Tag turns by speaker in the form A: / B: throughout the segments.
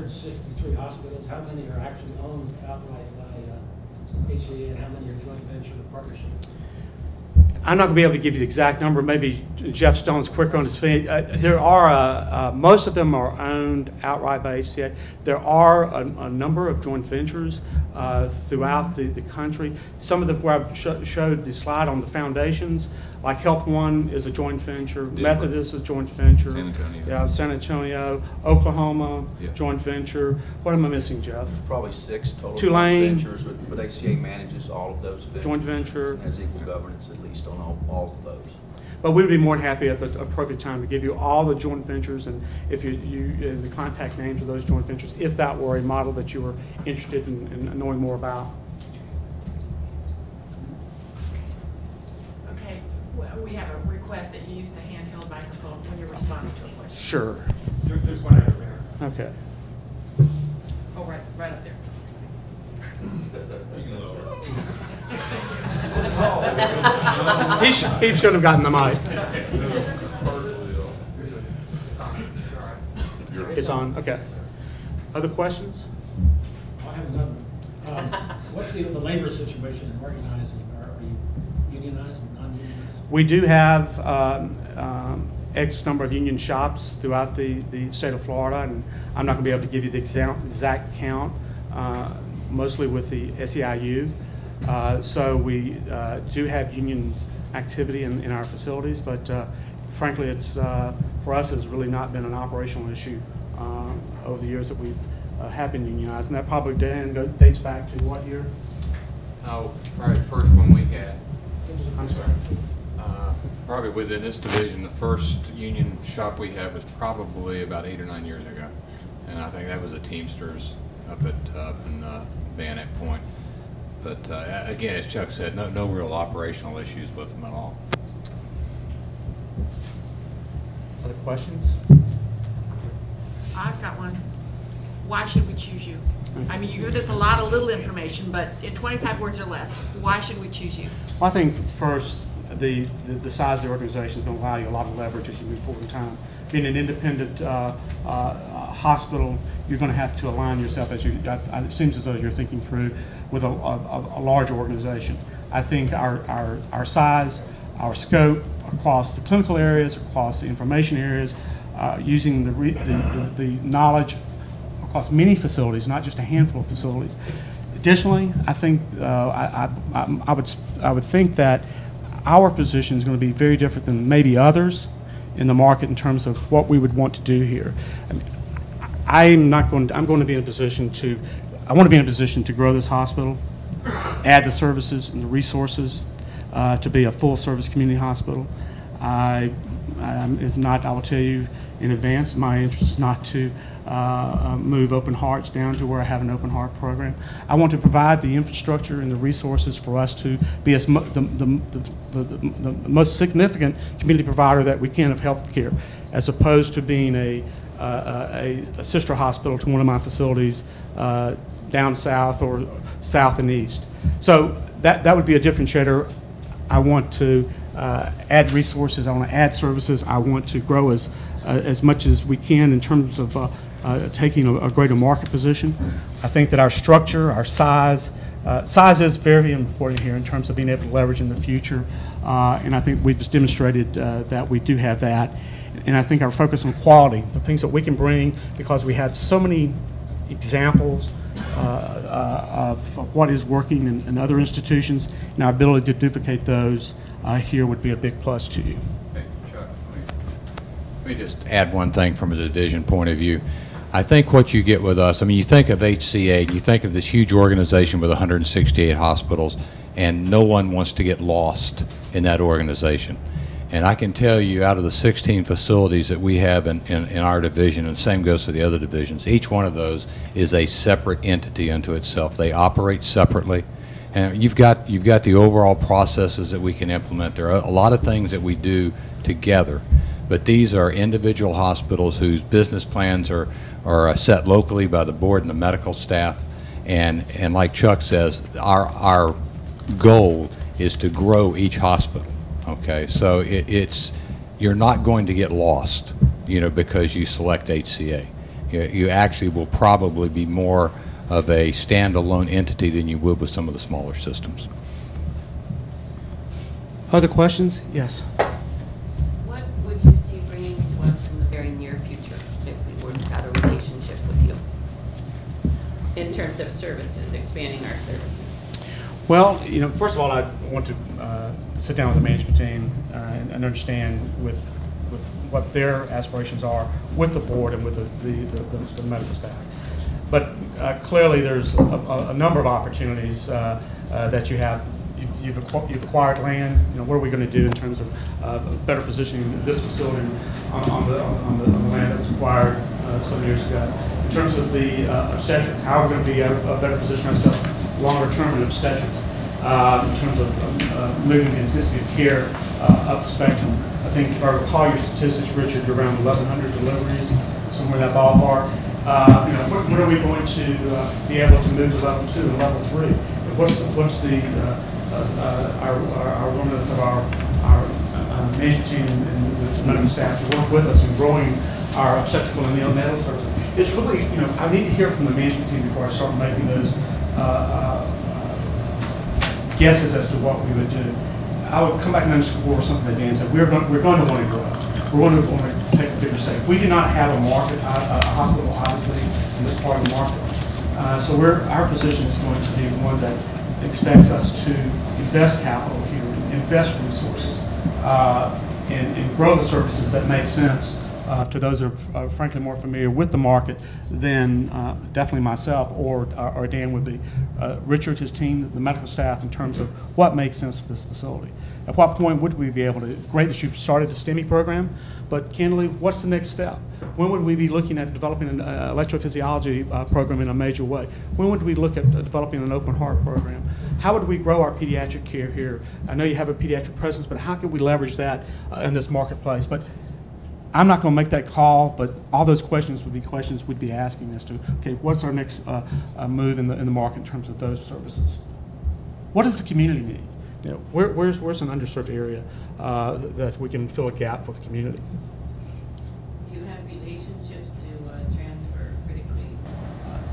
A: 163 hospitals, how many are actually owned outright by HCA, and how many are joint venture or partnership?
B: I'm not going to be able to give you the exact number. Maybe Jeff Stone's quicker on his feet. There are, most of them are owned outright by HCA. There are a number of joint ventures throughout the country. Some of them, where I showed the slide on the foundations, like Health One is a joint venture, Denver. Methodist is a joint venture.
C: San Antonio.
B: Yeah, San Antonio, Oklahoma,
C: yeah.
B: Joint venture. What am I missing, Jeff?
D: There's probably 6 total
B: Tulane,
D: joint ventures, but HCA manages all of those ventures.
B: Joint venture.
D: And has equal governance at least on all of those.
B: But we'd be more than happy at the appropriate time to give you all the joint ventures, and if you the contact names of those joint ventures, if that were a model that you were interested in knowing more about.
E: Okay, well, we have a request that you use the handheld microphone when you're responding to a question.
B: Sure.
F: There's one over there.
B: Okay.
E: Oh, right up there.
F: You can lower it.
B: He should have gotten the mic. It's on. Okay. Other questions?
A: I have another one. What's the labor situation in organizing? Are you unionized and non-unionized?
B: We do have X number of union shops throughout the state of Florida, and I'm not going to be able to give you the exact count, mostly with the SEIU. So we do have union activity in our facilities, but frankly, it's for us has really not been an operational issue over the years that we've have been unionized, and that probably dates back to what year?
G: Oh, probably the first one we had.
B: I'm sorry.
G: Probably within this division, the first union shop we had was probably about 8 or 9 years ago, and I think that was the Teamsters up in Bayonet Point. But again, as Chuck said, no real operational issues with them at all.
B: Other questions?
E: I've got one. Why should we choose you? I mean, you give us a lot of little information, but in 25 words or less, why should we choose you?
B: Well, I think first, the size of the organization is going to allow you a lot of leverage as you move forward in time. Being an independent hospital, you're going to have to align yourself, as it seems as though you're thinking through, with a larger organization. I think our size, our scope across the clinical areas, across the information areas, using the knowledge across many facilities, not just a handful of facilities. Additionally, I think I would think that our position is going to be very different than maybe others in the market in terms of what we would want to do here. I mean, I'm going to be in a position to. I want to be in a position to grow this hospital, add the services and the resources to be a full-service community hospital. I will tell you in advance, my interest is not to move Open Hearts down to where I have an Open Heart program. I want to provide the infrastructure and the resources for us to be as the most significant community provider that we can of health care, as opposed to being a sister hospital to one of my facilities down south or south and east. So that would be a differentiator. I want to add resources. I want to add services. I want to grow as much as we can in terms of taking a greater market position. I think that our structure, our size is very important here in terms of being able to leverage in the future. And I think we've just demonstrated that we do have that. And I think our focus on quality, the things that we can bring, because we have so many examples of what is working in other institutions, and our ability to duplicate those here would be a big plus to you.
G: Hey, Chuck, let me just add one thing from a division point of view. I think what you get with us, I mean, you think of HCA, you think of this huge organization with 168 hospitals, and no one wants to get lost in that organization. And I can tell you, out of the 16 facilities that we have in our division, and the same goes for the other divisions, each one of those is a separate entity unto itself. They operate separately. And you've got the overall processes that we can implement. There are a lot of things that we do together, but these are individual hospitals whose business plans are set locally by the board and the medical staff. And like Chuck says, our goal is to grow each hospital. Okay, so you're not going to get lost, because you select HCA. you actually will probably be more of a standalone entity than you would with some of the smaller systems.
B: Other questions? Yes.
C: What would you see bringing to us in the very near future if we were to have a relationship with you? In terms of services, expanding our services?
B: Well, first of all, I want to sit down with the management team and understand with what their aspirations are with the board and with the medical staff. But clearly, there's a number of opportunities that you have. You've acquired land. What are we going to do in terms of better positioning this facility on the land that was acquired some years ago? In terms of the obstetrics, how are we going to be a better position ourselves longer term in obstetrics? In terms of moving the intensity of care up the spectrum. I think if I recall your statistics, Richard, you're around 1,100 deliveries, somewhere in that ballpark. When are we going to be able to move to level 2 and level 3? What's the our willingness of our management team and the medical staff to work with us in growing our obstetrical and neonatal services? It's really, I need to hear from the management team before I start making those guesses as to what we would do. I would come back and underscore something that Dan said. We're going to want to grow. We're going to want to take a bigger step. We do not have a market, a hospital, obviously, in this part of the market. So our position is going to be one that expects us to invest capital here, invest resources, and grow the services that make sense to those who are frankly more familiar with the market than definitely myself or Dan would be. Richard, his team, the medical staff, in terms of what makes sense for this facility. At what point would we be able to, great that you've started the STEMI program, but candidly, what's the next step? When would we be looking at developing an electrophysiology program in a major way? When would we look at developing an open heart program? How would we grow our pediatric care here? I know you have a pediatric presence, but how could we leverage that in this marketplace? But I'm not going to make that call, but all those questions would be questions we'd be asking as to, okay, what's our next move in the market in terms of those services? What does the community need? Where's an underserved area that we can fill a gap for the community?
C: Do you have relationships to transfer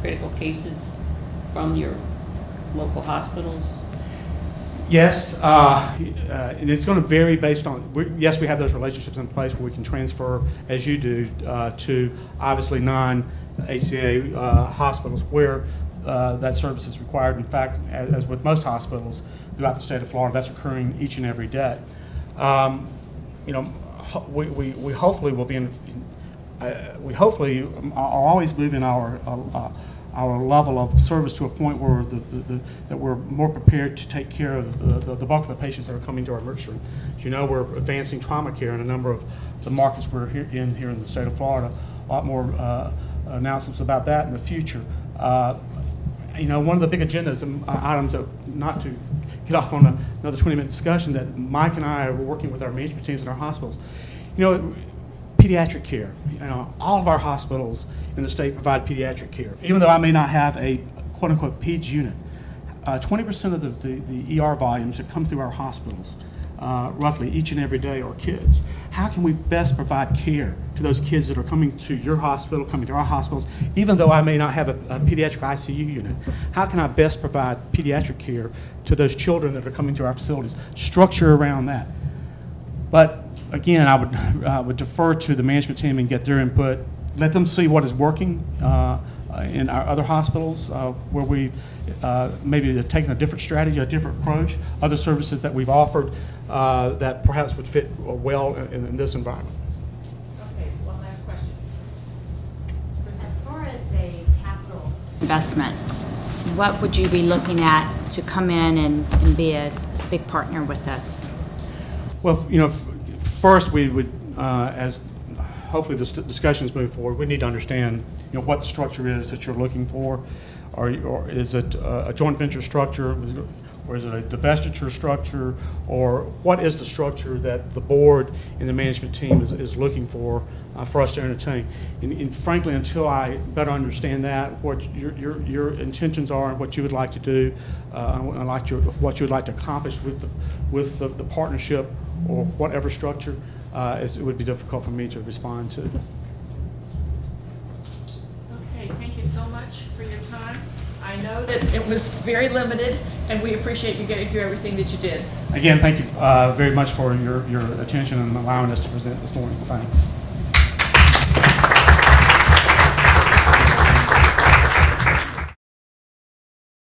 C: critical cases from your local hospitals?
B: Yes, and it's going to vary based on, yes, we have those relationships in place where we can transfer, as you do, to obviously non-HCA hospitals where that service is required. In fact, as with most hospitals throughout the state of Florida, that's occurring each and every day. We hopefully will be in, we hopefully are always moving our level of service to a point where that we're more prepared to take care of the bulk of the patients that are coming to our emergency room. As you know, we're advancing trauma care in a number of the markets we're here in the state of Florida. A lot more announcements about that in the future. One of the big agendas and items that, not to get off on another 20-minute discussion, that Mike and I are working with our management teams in our hospitals. Pediatric care. All of our hospitals in the state provide pediatric care. Even though I may not have a quote-unquote PEDS unit, 20% of the ER volumes that come through our hospitals, roughly each and every day, are kids. How can we best provide care to those kids that are coming to your hospital, coming to our hospitals, even though I may not have a pediatric ICU unit? How can I best provide pediatric care to those children that are coming to our facilities? Structure around that. But again, I would defer to the management team and get their input. Let them see what is working in our other hospitals where we maybe have taken a different strategy, a different approach, other services that we've offered that perhaps would fit well in this environment.
E: Okay, one last question.
H: As far as a capital investment, what would you be looking at to come in and be a big partner with us?
B: Well, first we would, as hopefully the discussions move forward, we need to understand, what the structure is that you're looking for. Or is it a joint venture structure, or is it a divestiture structure, or what is the structure that the board and the management team is looking for us to entertain? And frankly, until I better understand that, what your intentions are and what you would like to do, what you would like to accomplish with the partnership or whatever structure, it would be difficult for me to respond to.
E: for your time. I know that it was very limited, and we appreciate you getting through everything that you did.
B: Again, thank you very much for your attention and allowing us to present this morning. Thanks.